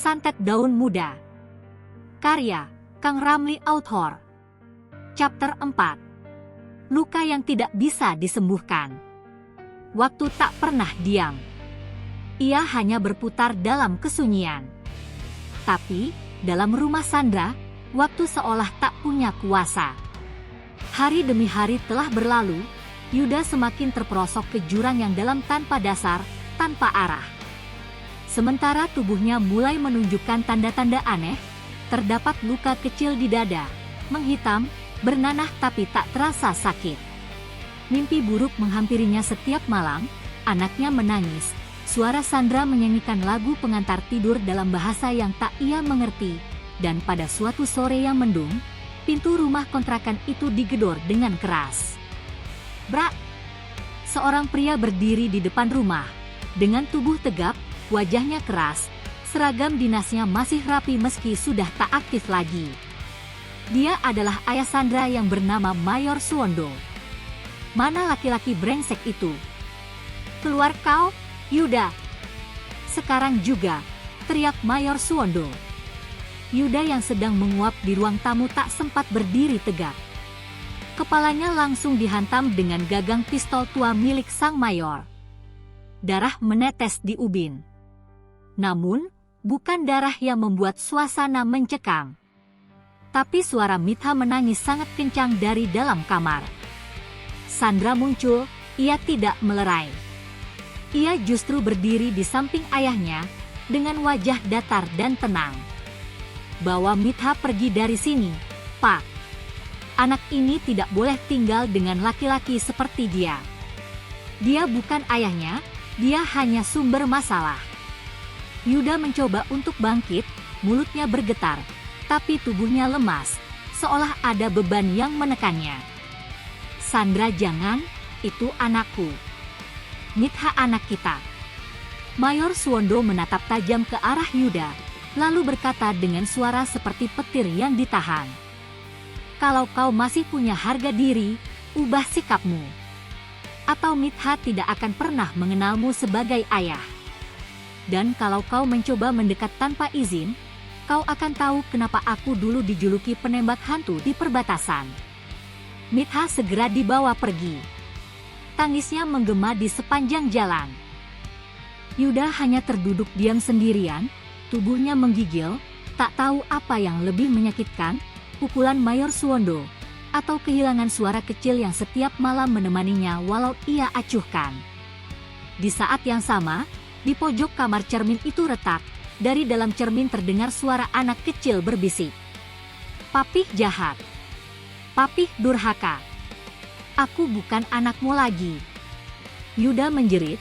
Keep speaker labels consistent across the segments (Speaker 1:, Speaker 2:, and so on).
Speaker 1: Santet Daun Muda. Karya Kang Ramli Author. Chapter 4. Luka yang tidak bisa disembuhkan. Waktu tak pernah diam. Ia hanya berputar dalam kesunyian. Tapi, dalam rumah Sandra, waktu seolah tak punya kuasa. Hari demi hari telah berlalu, Yuda semakin terperosok ke jurang yang dalam tanpa dasar, tanpa arah. Sementara tubuhnya mulai menunjukkan tanda-tanda aneh, terdapat luka kecil di dada, menghitam, bernanah tapi tak terasa sakit. Mimpi buruk menghampirinya setiap malam, anaknya menangis, suara Sandra menyanyikan lagu pengantar tidur dalam bahasa yang tak ia mengerti, dan pada suatu sore yang mendung, pintu rumah kontrakan itu digedor dengan keras. Brak! Seorang pria berdiri di depan rumah, dengan tubuh tegap, wajahnya keras, seragam dinasnya masih rapi meski sudah tak aktif lagi. Dia adalah ayah Sandra yang bernama Mayor Suwondo. Mana laki-laki brengsek itu? Keluar kau, Yuda! Sekarang juga, teriak Mayor Suwondo. Yuda yang sedang menguap di ruang tamu tak sempat berdiri tegak. Kepalanya langsung dihantam dengan gagang pistol tua milik sang mayor. Darah menetes di ubin. Namun, bukan darah yang membuat suasana mencekam. Tapi suara Mitha menangis sangat kencang dari dalam kamar. Sandra muncul, ia tidak melerai. Ia justru berdiri di samping ayahnya, dengan wajah datar dan tenang. Bawa Mitha pergi dari sini, Pak. Anak ini tidak boleh tinggal dengan laki-laki seperti dia. Dia bukan ayahnya, dia hanya sumber masalah. Yuda mencoba untuk bangkit, mulutnya bergetar, tapi tubuhnya lemas, seolah ada beban yang menekannya. Sandra jangan, itu anakku. Mitha anak kita. Mayor Suwondo menatap tajam ke arah Yuda, lalu berkata dengan suara seperti petir yang ditahan. Kalau kau masih punya harga diri, ubah sikapmu. Atau Mitha tidak akan pernah mengenalmu sebagai ayah. Dan kalau kau mencoba mendekat tanpa izin, kau akan tahu kenapa aku dulu dijuluki penembak hantu di perbatasan. Mitha segera dibawa pergi. Tangisnya menggema di sepanjang jalan. Yuda hanya terduduk diam sendirian, tubuhnya menggigil, tak tahu apa yang lebih menyakitkan, pukulan Mayor Suwondo, atau kehilangan suara kecil yang setiap malam menemaninya walau ia acuhkan. Di saat yang sama, di pojok kamar cermin itu retak, dari dalam cermin terdengar suara anak kecil berbisik. Papih jahat. Papih durhaka. Aku bukan anakmu lagi. Yuda menjerit,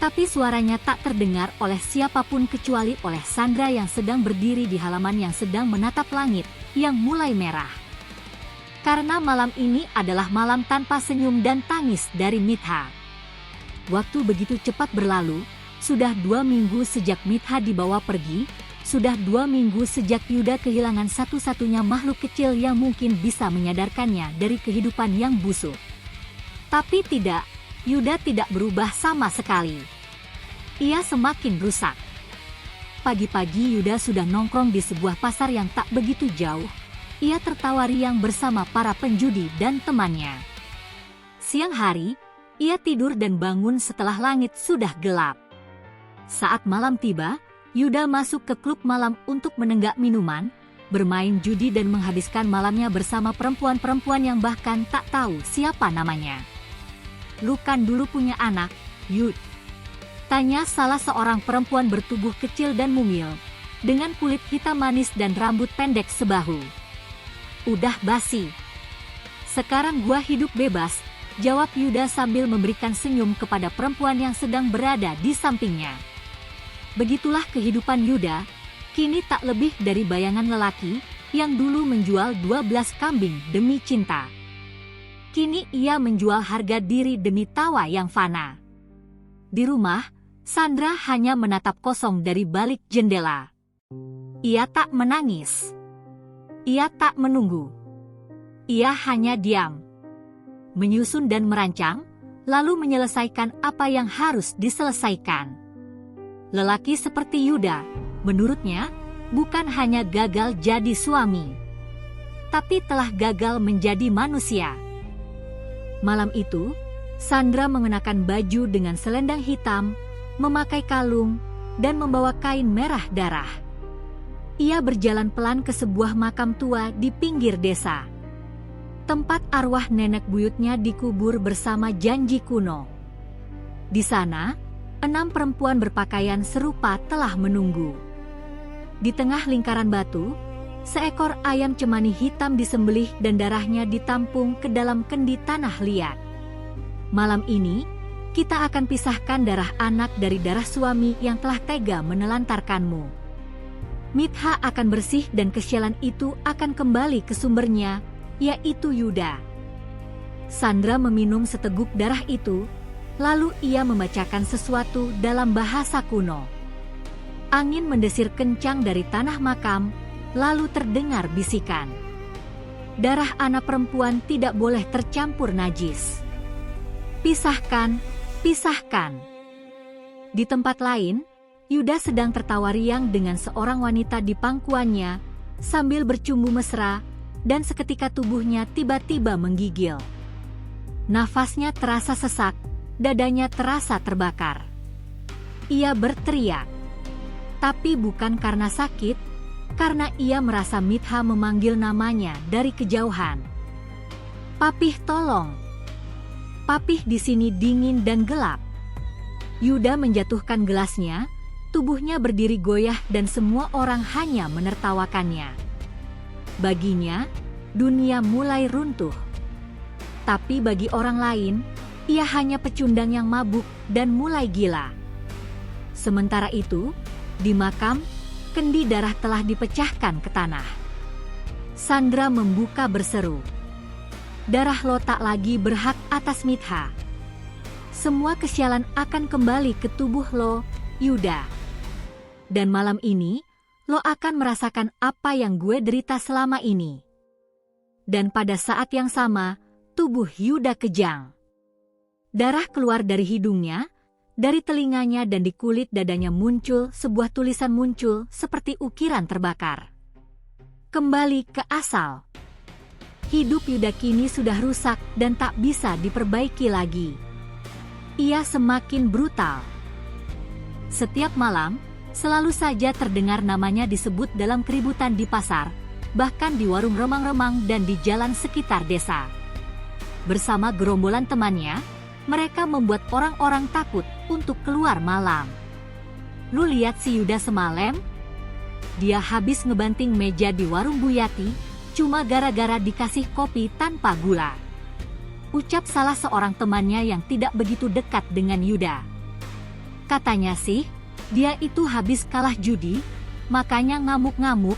Speaker 1: tapi suaranya tak terdengar oleh siapapun kecuali oleh Sandra yang sedang berdiri di halaman yang sedang menatap langit, yang mulai merah. Karena malam ini adalah malam tanpa senyum dan tangis dari Mitha. Waktu begitu cepat berlalu, sudah 2 minggu sejak Mitha dibawa pergi, sudah 2 minggu sejak Yuda kehilangan satu-satunya makhluk kecil yang mungkin bisa menyadarkannya dari kehidupan yang busuk. Tapi tidak, Yuda tidak berubah sama sekali. Ia semakin rusak. Pagi-pagi Yuda sudah nongkrong di sebuah pasar yang tak begitu jauh. Ia tertawa riang bersama para penjudi dan temannya. Siang hari, ia tidur dan bangun setelah langit sudah gelap. Saat malam tiba, Yuda masuk ke klub malam untuk menenggak minuman, bermain judi dan menghabiskan malamnya bersama perempuan-perempuan yang bahkan tak tahu siapa namanya. Lu kan dulu punya anak, Yud? Tanya salah seorang perempuan bertubuh kecil dan mungil, dengan kulit hitam manis dan rambut pendek sebahu. Udah basi. Sekarang gua hidup bebas, jawab Yuda sambil memberikan senyum kepada perempuan yang sedang berada di sampingnya. Begitulah kehidupan Yuda, kini tak lebih dari bayangan lelaki, yang dulu menjual 12 kambing demi cinta. Kini ia menjual harga diri demi tawa yang fana. Di rumah, Sandra hanya menatap kosong dari balik jendela. Ia tak menangis. Ia tak menunggu. Ia hanya diam. Menyusun dan merancang, lalu menyelesaikan apa yang harus diselesaikan. Lelaki seperti Yuda, menurutnya, bukan hanya gagal jadi suami, tapi telah gagal menjadi manusia. Malam itu, Sandra mengenakan baju dengan selendang hitam, memakai kalung, dan membawa kain merah darah. Ia berjalan pelan ke sebuah makam tua di pinggir desa, tempat arwah nenek buyutnya dikubur bersama janji kuno. Di sana, 6 perempuan berpakaian serupa telah menunggu. Di tengah lingkaran batu, seekor ayam cemani hitam disembelih dan darahnya ditampung ke dalam kendi tanah liat. Malam ini, kita akan pisahkan darah anak dari darah suami yang telah tega menelantarkanmu. Mitha akan bersih dan kesialan itu akan kembali ke sumbernya, yaitu Yuda. Sandra meminum seteguk darah itu, lalu ia membacakan sesuatu dalam bahasa kuno. Angin mendesir kencang dari tanah makam, lalu terdengar bisikan. Darah anak perempuan tidak boleh tercampur najis. Pisahkan, pisahkan. Di tempat lain, Yuda sedang tertawa riang dengan seorang wanita di pangkuannya, sambil bercumbu mesra, dan seketika tubuhnya tiba-tiba menggigil. Nafasnya terasa sesak, dadanya terasa terbakar. Ia berteriak, tapi bukan karena sakit, karena ia merasa Mitha memanggil namanya dari kejauhan. "Papih, tolong! Papih di sini dingin dan gelap." Yuda menjatuhkan gelasnya, tubuhnya berdiri goyah dan semua orang hanya menertawakannya. Baginya, dunia mulai runtuh. Tapi bagi orang lain, ia hanya pecundang yang mabuk dan mulai gila. Sementara itu, di makam, kendi darah telah dipecahkan ke tanah. Sandra membuka berseru, "Darah lo tak lagi berhak atas Mitha. Semua kesialan akan kembali ke tubuh lo, Yuda. Dan malam ini, lo akan merasakan apa yang gue derita selama ini." Dan pada saat yang sama, tubuh Yuda kejang. Darah keluar dari hidungnya, dari telinganya dan di kulit dadanya muncul sebuah tulisan muncul seperti ukiran terbakar. "Kembali ke asal." Hidup Yuda kini sudah rusak dan tak bisa diperbaiki lagi. Ia semakin brutal. Setiap malam, selalu saja terdengar namanya disebut dalam keributan di pasar, bahkan di warung remang-remang dan di jalan sekitar desa. Bersama gerombolan temannya, mereka membuat orang-orang takut untuk keluar malam. "Lu lihat si Yuda semalam? Dia habis ngebanting meja di warung Bu Yati, cuma gara-gara dikasih kopi tanpa gula," ucap salah seorang temannya yang tidak begitu dekat dengan Yuda. "Katanya sih, dia itu habis kalah judi, makanya ngamuk-ngamuk,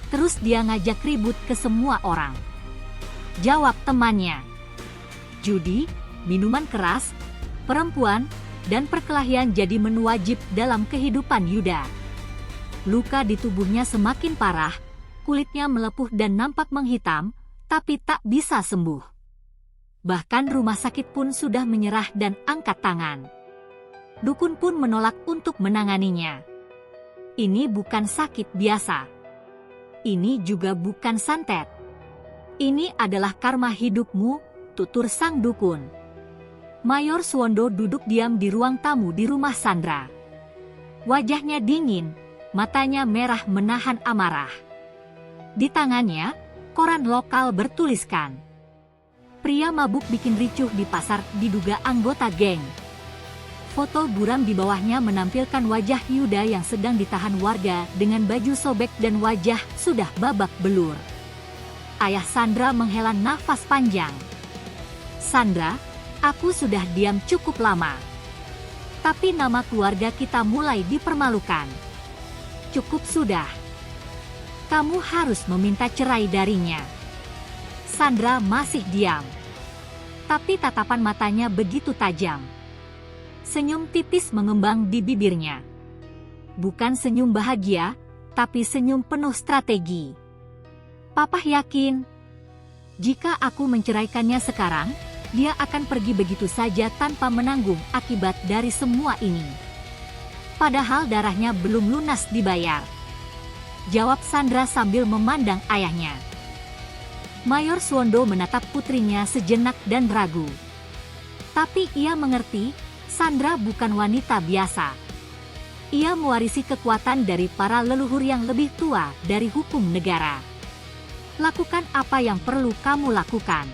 Speaker 1: terus dia ngajak ribut ke semua orang," jawab temannya. Judi, minuman keras, perempuan, dan perkelahian jadi menu wajib dalam kehidupan Yuda. Luka di tubuhnya semakin parah, kulitnya melepuh dan nampak menghitam, tapi tak bisa sembuh. Bahkan rumah sakit pun sudah menyerah dan angkat tangan. Dukun pun menolak untuk menanganinya. Ini bukan sakit biasa. Ini juga bukan santet. Ini adalah karma hidupmu, tutur sang dukun. Mayor Suwondo duduk diam di ruang tamu di rumah Sandra. Wajahnya dingin, matanya merah menahan amarah. Di tangannya, koran lokal bertuliskan, "Pria mabuk bikin ricuh di pasar diduga anggota geng." Foto buram di bawahnya menampilkan wajah Yuda yang sedang ditahan warga dengan baju sobek dan wajah sudah babak belur. Ayah Sandra menghela nafas panjang. "Sandra, aku sudah diam cukup lama. Tapi nama keluarga kita mulai dipermalukan. Cukup sudah. Kamu harus meminta cerai darinya." Sandra masih diam. Tapi tatapan matanya begitu tajam. Senyum tipis mengembang di bibirnya. Bukan senyum bahagia, tapi senyum penuh strategi. "Papa yakin, jika aku menceraikannya sekarang, dia akan pergi begitu saja tanpa menanggung akibat dari semua ini. Padahal darahnya belum lunas dibayar. jawab Sandra sambil memandang ayahnya. Mayor Swondo menatap putrinya sejenak dan ragu. Tapi ia mengerti, Sandra bukan wanita biasa. Ia mewarisi kekuatan dari para leluhur yang lebih tua dari hukum negara. Lakukan apa yang perlu kamu lakukan.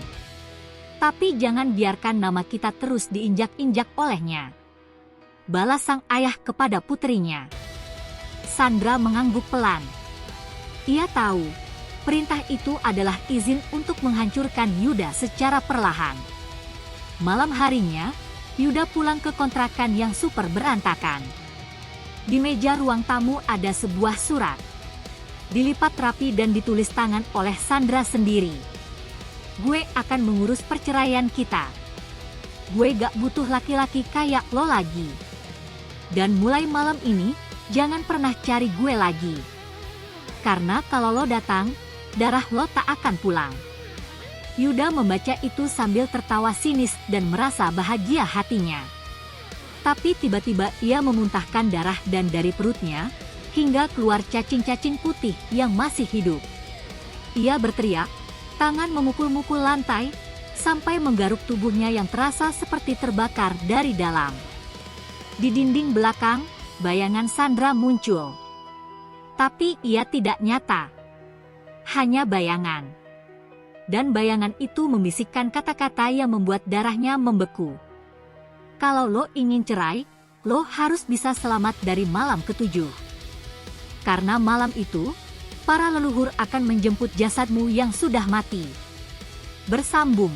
Speaker 1: Tapi jangan biarkan nama kita terus diinjak-injak olehnya. Balas sang ayah kepada putrinya. Sandra mengangguk pelan. Ia tahu, perintah itu adalah izin untuk menghancurkan Yuda secara perlahan. Malam harinya, Yuda pulang ke kontrakan yang super berantakan. Di meja ruang tamu ada sebuah surat. Dilipat rapi dan ditulis tangan oleh Sandra sendiri. Gue akan mengurus perceraian kita. Gue gak butuh laki-laki kayak lo lagi. Dan mulai malam ini, jangan pernah cari gue lagi. Karena kalau lo datang, darah lo tak akan pulang. Yuda membaca itu sambil tertawa sinis dan merasa bahagia hatinya. Tapi tiba-tiba ia memuntahkan darah dan dari perutnya, hingga keluar cacing-cacing putih yang masih hidup. Ia berteriak, tangan memukul-mukul lantai, sampai menggaruk tubuhnya yang terasa seperti terbakar dari dalam. Di dinding belakang, bayangan Sandra muncul. Tapi ia tidak nyata. Hanya bayangan. Dan bayangan itu membisikkan kata-kata yang membuat darahnya membeku. Kalau lo ingin cerai, lo harus bisa selamat dari malam ketujuh. Karena malam itu, para leluhur akan menjemput jasadmu yang sudah mati. Bersambung.